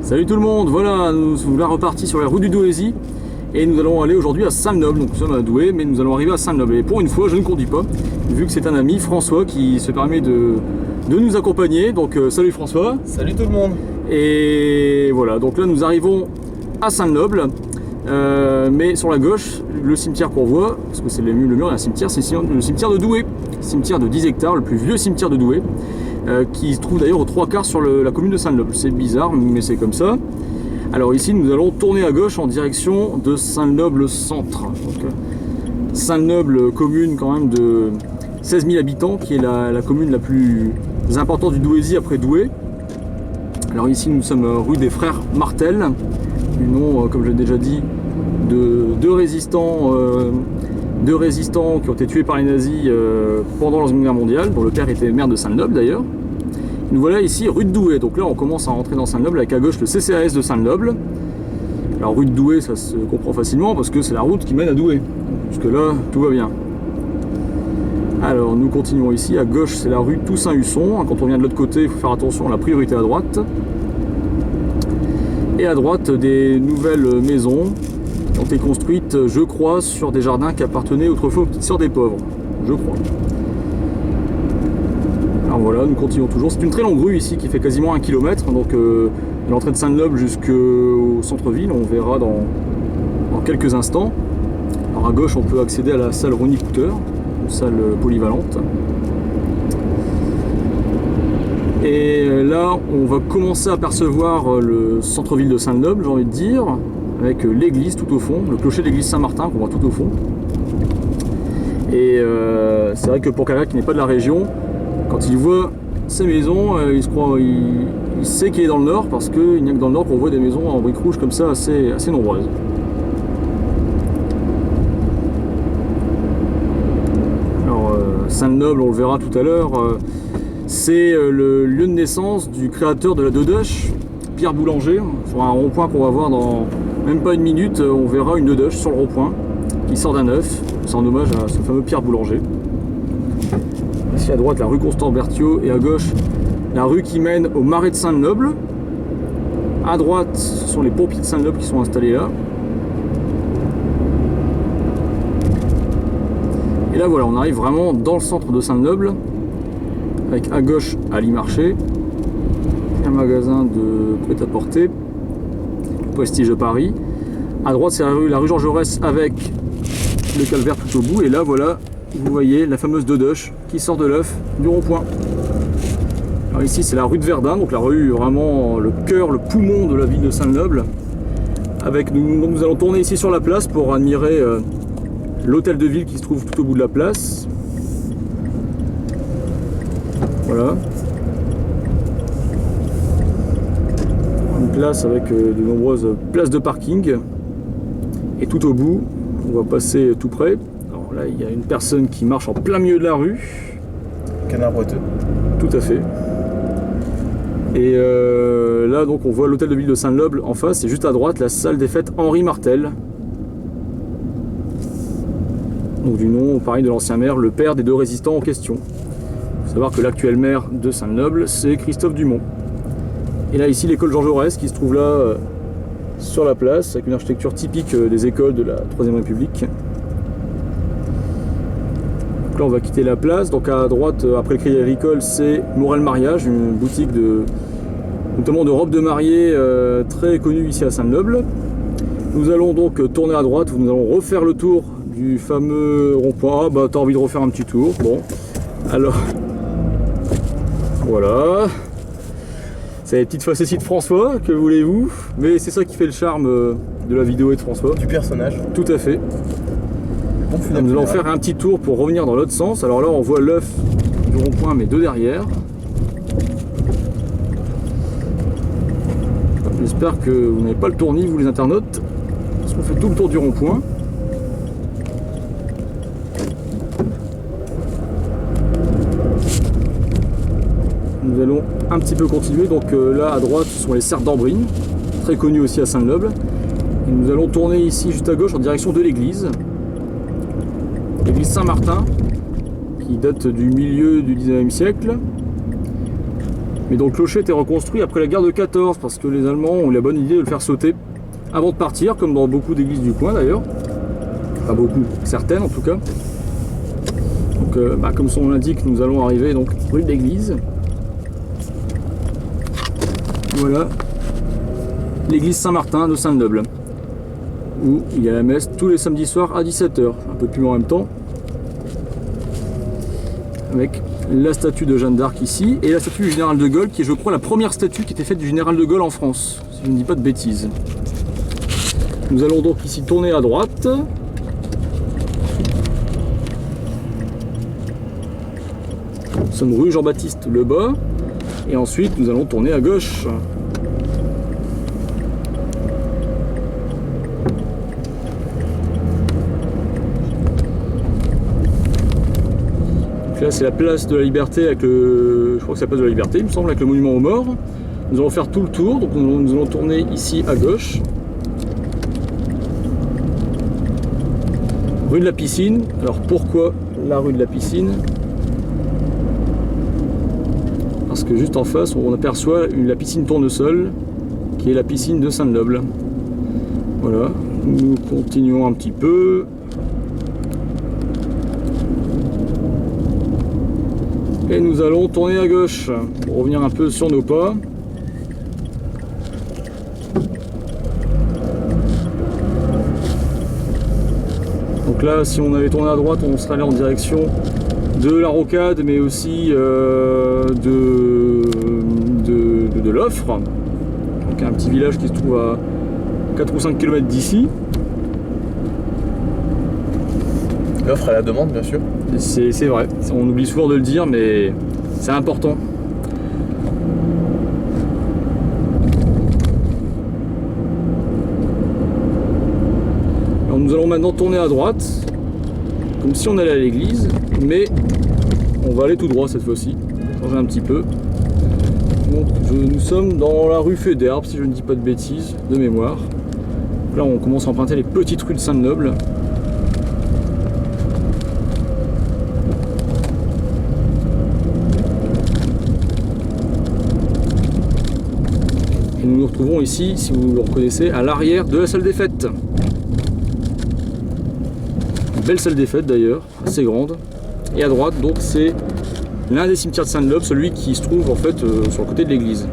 Salut tout le monde, voilà, nous sommes repartis sur la route du Douaisis et nous allons aller aujourd'hui à Saint-Noble. Donc nous sommes à Douai, mais nous allons arriver à Saint-Noble. Et pour une fois, je ne conduis pas, vu que c'est un ami, François, qui se permet de nous accompagner. Donc salut François. Salut tout le monde. Et voilà, donc là nous arrivons à Saint-Noble, mais sur la gauche, le cimetière qu'on voit, parce que c'est le mur d'un cimetière, c'est le cimetière de Douai, cimetière de 10 hectares, le plus vieux cimetière de Douai. Qui se trouve d'ailleurs aux 3/4 sur la commune de Saint-Noble. C'est bizarre, mais c'est comme ça. Alors ici, nous allons tourner à gauche en direction de Saint-Noble centre. Saint-Noble, commune quand même de 16 000 habitants, qui est la commune la plus importante du Douaisis après Douai. Alors ici, nous sommes rue des Frères Martel, du nom, comme j'ai déjà dit, de deux résistants qui ont été tués par les nazis pendant la Seconde Guerre mondiale, dont le père était maire de Saint-Noble d'ailleurs. Nous voilà ici rue de Douai, donc là on commence à rentrer dans Saint-Noble avec à gauche le CCAS de Saint-Noble. Alors rue de Douai, ça se comprend facilement parce que c'est la route qui mène à Douai. Jusque là tout va bien. Alors nous continuons ici, à gauche c'est la rue Toussaint-Husson. Quand on vient de l'autre côté, il faut faire attention à la priorité à droite. Et à droite des nouvelles maisons qui ont été construites, je crois, sur des jardins qui appartenaient autrefois aux petites sœurs des pauvres, je crois. Alors voilà, nous continuons toujours. C'est une très longue rue ici qui fait quasiment 1 km, donc de l'entrée de Saint-Noble jusqu'au centre-ville, on verra dans quelques instants. Alors à gauche, on peut accéder à la salle Ronnie Cooter, une salle polyvalente. Et là, on va commencer à apercevoir le centre-ville de Saint-Noble, j'ai envie de dire, avec l'église tout au fond, le clocher de l'église Saint-Martin qu'on voit tout au fond. Et c'est vrai que pour quelqu'un qui n'est pas de la région, quand il voit ces maisons, il sait qu'il est dans le nord, parce qu'il n'y a que dans le nord qu'on voit des maisons en briques rouges comme ça assez nombreuses. Alors Saint-Noble, on le verra tout à l'heure, c'est le lieu de naissance du créateur de la Dodoche, Pierre Boulanger. Sur un rond-point qu'on va voir dans même pas une minute, on verra une Dodoche sur le rond-point qui sort d'un œuf. C'est en hommage à ce fameux Pierre Boulanger. Ici à droite la rue Constant-Berthiaud et à gauche la rue qui mène au marais de Saint-Noble. À droite ce sont les pompiers de Saint-Noble qui sont installés là. Et là voilà, on arrive vraiment dans le centre de Saint-Noble, avec à gauche Ali Marché, un magasin de prêt-à-porter, Prestige de Paris. À droite c'est la rue Jean Jaurès avec le calvaire tout au bout, et là voilà, vous voyez la fameuse Dodoche qui sort de l'œuf du rond-point. Alors ici c'est la rue de Verdun, donc la rue vraiment le cœur, le poumon de la ville de Saint-Noble. Nous allons tourner ici sur la place pour admirer l'hôtel de ville qui se trouve tout au bout de la place. Voilà. Une place avec de nombreuses places de parking. Et tout au bout, on va passer tout près. Alors là, il y a une personne qui marche en plein milieu de la rue. Canard boiteux. Tout à fait. Et là, donc, on voit l'hôtel de ville de Saint-Noble en face. Et juste à droite, la salle des fêtes Henri Martel. Donc du nom, pareil, de l'ancien maire, le père des deux résistants en question. Il faut savoir que l'actuel maire de Saint-Noble, c'est Christophe Dumont. Et là, ici, l'école Jean Jaurès qui se trouve là sur la place, avec une architecture typique des écoles de la Troisième République. Donc là, on va quitter la place. Donc à droite, après le Crédit Agricole, c'est Morel Mariage, une boutique notamment de robes de mariée très connue ici à Saint-Noble. Nous allons donc tourner à droite, nous allons refaire le tour du fameux rond-point. Ah bah t'as envie de refaire un petit tour, bon. Alors, voilà. C'est les petites facéties de François, que voulez-vous? Mais c'est ça qui fait le charme de la vidéo et de François. Du personnage. Tout à fait. Bon, nous allons faire un petit tour pour revenir dans l'autre sens. Alors là, on voit l'œuf du rond-point, mais de derrière. J'espère que vous n'avez pas le tournis, vous les internautes, parce qu'on fait tout le tour du rond-point. Nous allons un petit peu continuer. Donc là, à droite, ce sont les serres d'Ambrine, très connues aussi à Saint-Noble. Et nous allons tourner ici, juste à gauche, en direction de l'église. L'église Saint-Martin, qui date du milieu du 19e siècle. Mais donc le clocher était reconstruit après la guerre de 14 parce que les Allemands ont eu la bonne idée de le faire sauter avant de partir, comme dans beaucoup d'églises du coin d'ailleurs. Pas beaucoup, certaines en tout cas. Donc comme son nom l'indique, nous allons arriver donc rue de l'église. Voilà l'église Saint-Martin de Saint-Noble, où il y a la messe tous les samedis soirs à 17 h, un peu plus loin en même temps, avec la statue de Jeanne d'Arc ici, et la statue du général de Gaulle, qui est je crois la première statue qui était faite du général de Gaulle en France, si je ne dis pas de bêtises. Nous allons donc ici tourner à droite. Nous sommes rue Jean-Baptiste Lebas, et ensuite nous allons tourner à gauche. Là c'est la place de la Liberté avec le... je crois que c'est la place de la Liberté il me semble, avec le monument aux morts. Nous allons faire tout le tour, donc nous allons tourner ici à gauche. Rue de la Piscine. Alors pourquoi la rue de la Piscine? Parce que juste en face on aperçoit la piscine Tournesol, qui est la piscine de Saint-Noble. Voilà, nous continuons un petit peu. Et nous allons tourner à gauche pour revenir un peu sur nos pas. Donc là, si on avait tourné à droite, on serait allé en direction de la Rocade, mais aussi de l'Offre. Donc un petit village qui se trouve à 4 ou 5 km d'ici. L'offre à la demande, bien sûr. C'est vrai, on oublie souvent de le dire, mais c'est important. Alors nous allons maintenant tourner à droite, comme si on allait à l'église, mais on va aller tout droit cette fois-ci, changer un petit peu. Donc nous sommes dans la rue Fédère, si je ne dis pas de bêtises, de mémoire. Là on commence à emprunter les petites rues de Saint-Noble. Et nous nous retrouvons ici, si vous le reconnaissez, à l'arrière de la salle des fêtes. Une belle salle des fêtes d'ailleurs, assez grande. Et à droite, donc, c'est l'un des cimetières de Saint-Noble, celui qui se trouve en fait sur le côté de l'église.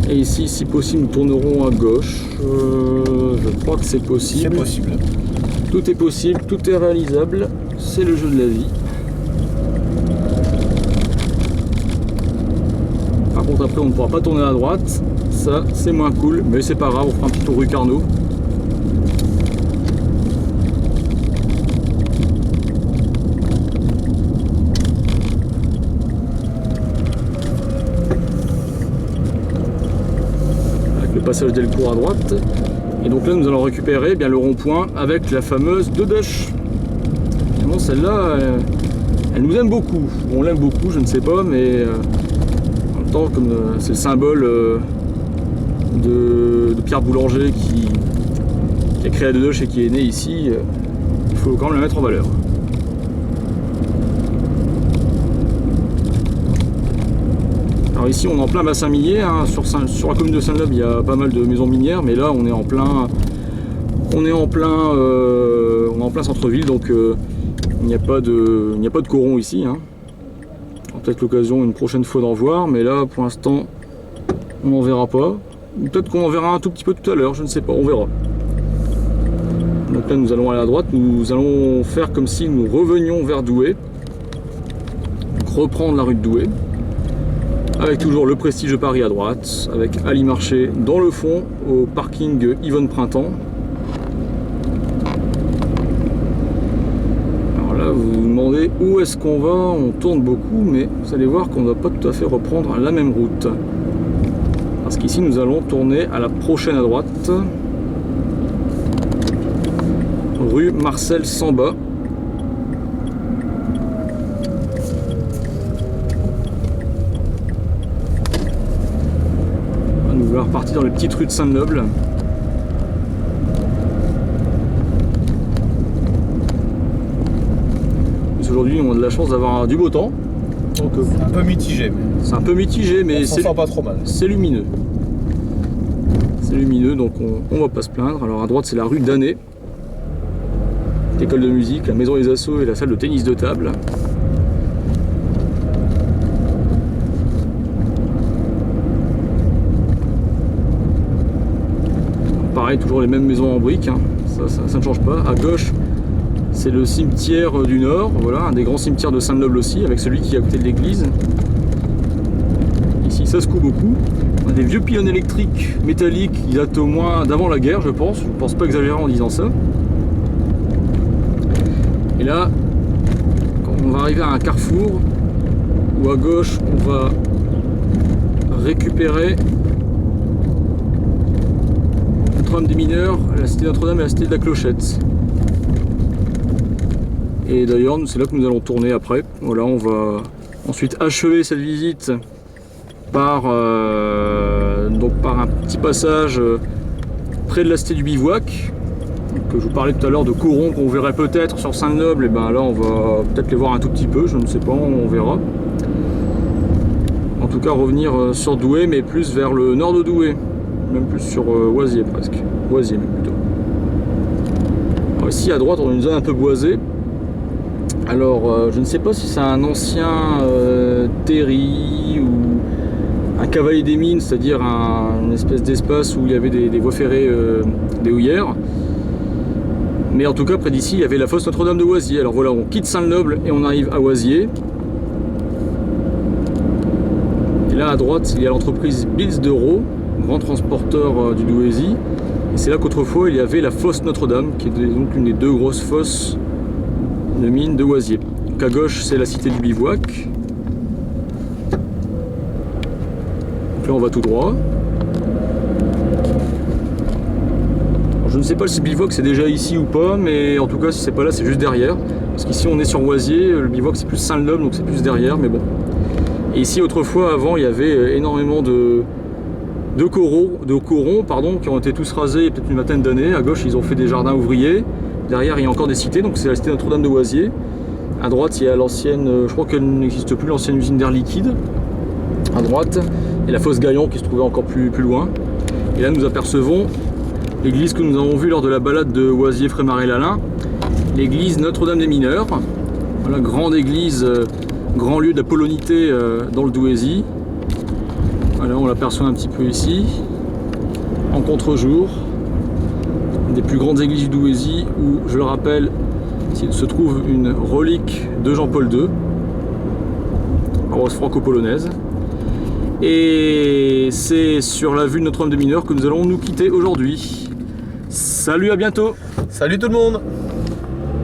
Et ici, si possible, nous tournerons à gauche. Je crois que c'est possible. C'est possible. Tout est possible, tout est réalisable. C'est le jeu de la vie. Par contre, après, on ne pourra pas tourner à droite. Ça, c'est moins cool, mais c'est pas grave. On fera un petit tour rue Carnot. Passage Delcourt à droite, et donc là nous allons récupérer bien le rond-point avec la fameuse Dedeche. Bon, celle-là elle nous aime beaucoup, on l'aime beaucoup, je ne sais pas, mais en même temps, comme c'est le symbole de Pierre Boulanger qui a créé la Dedeche et qui est né ici, il faut quand même la mettre en valeur. Alors ici on est en plein bassin minier, hein. Sur la commune de Saint-Noble il y a pas mal de maisons minières, mais là on est en plein centre-ville, donc il n'y a pas de coron ici, hein. Peut-être l'occasion une prochaine fois d'en voir, mais là pour l'instant on n'en verra pas. Peut-être qu'on en verra un tout petit peu tout à l'heure, je ne sais pas, on verra. Donc là nous allons aller à droite, nous allons faire comme si nous revenions vers Douai, donc reprendre la rue de Douai. Avec toujours le Prestige de Paris à droite, avec Ali Marché dans le fond, au parking Yvonne Printemps. Alors là, vous vous demandez où est-ce qu'on va, on tourne beaucoup, mais vous allez voir qu'on ne va pas tout à fait reprendre la même route. Parce qu'ici, nous allons tourner à la prochaine à droite, rue Marcel Samba. On va repartir dans les petites rues de Saint-Noble. Aujourd'hui, on a de la chance d'avoir du beau temps. Donc, C'est un peu mitigé, mais c'est un peu mitigé, mais on s'en sort pas trop mal. c'est lumineux. C'est lumineux, donc on va pas se plaindre. Alors à droite, c'est la rue d'Année, l'école de musique, la maison des assos et la salle de tennis de table. Pareil, toujours les mêmes maisons en briques, hein. Ça ne change pas. À gauche, c'est le cimetière du Nord, voilà, un des grands cimetières de Saint-Noble aussi, avec celui qui est à côté de l'église. Ici, ça secoue beaucoup. On a des vieux pylônes électriques métalliques qui datent au moins d'avant la guerre, je pense. Je ne pense pas exagérer en disant ça. Et là, quand on va arriver à un carrefour, où à gauche, on va récupérer Notre-Dame des Mineurs, la cité Notre-Dame et la cité de la Clochette. Et d'ailleurs, c'est là que nous allons tourner après. Voilà, on va ensuite achever cette visite par un petit passage près de la cité du Bivouac, que je vous parlais tout à l'heure de corons qu'on verrait peut-être sur Saint-Noble. Et ben là, on va peut-être les voir un tout petit peu, je ne sais pas, on verra. En tout cas, revenir sur Douai, mais plus vers le nord de Douai, même plus sur Oisier presque, Oisier même plutôt. Alors ici à droite, on a une zone un peu boisée. Alors, je ne sais pas si c'est un ancien terri ou un cavalier des mines, c'est-à-dire une espèce d'espace où il y avait des voies ferrées, des houillères. Mais en tout cas, près d'ici, il y avait la fosse Notre-Dame de Oisier. Alors voilà, on quitte Saint-Noble et on arrive à Oisier. Et là, à droite, il y a l'entreprise Bilz de Raux, grand transporteur du Douaisis. Et c'est là qu'autrefois, il y avait la fosse Notre-Dame, qui est donc une des deux grosses fosses de mine de Oisier. Donc à gauche, c'est la cité du Bivouac. Donc là, on va tout droit. Alors, je ne sais pas si le Bivouac c'est déjà ici ou pas, mais en tout cas, si c'est pas là, c'est juste derrière. Parce qu'ici, on est sur Oisier, le Bivouac c'est plus Saint-Noble, donc c'est plus derrière, mais bon. Et ici, autrefois, avant, il y avait énormément de corons, qui ont été tous rasés il y a peut-être une vingtaine d'années. À gauche, ils ont fait des jardins ouvriers. Derrière, il y a encore des cités, donc c'est la cité Notre-Dame de Oisier. À droite, il y a l'ancienne, je crois qu'elle n'existe plus, l'ancienne usine d'air liquide. À droite, et la fosse Gaillon qui se trouvait encore plus loin. Et là, nous apercevons l'église que nous avons vue lors de la balade de Oisier-Frémaré-Lalin, l'église Notre-Dame des Mineurs. Voilà, grande église, grand lieu d'apolonité dans le Douaisis. Voilà, on l'aperçoit un petit peu ici, en contre-jour. Des plus grandes églises du Douaisis où, je le rappelle, il se trouve une relique de Jean-Paul II, paroisse franco-polonaise. Et c'est sur la vue de Notre-Dame des Mineurs que nous allons nous quitter aujourd'hui. Salut, à bientôt! Salut tout le monde!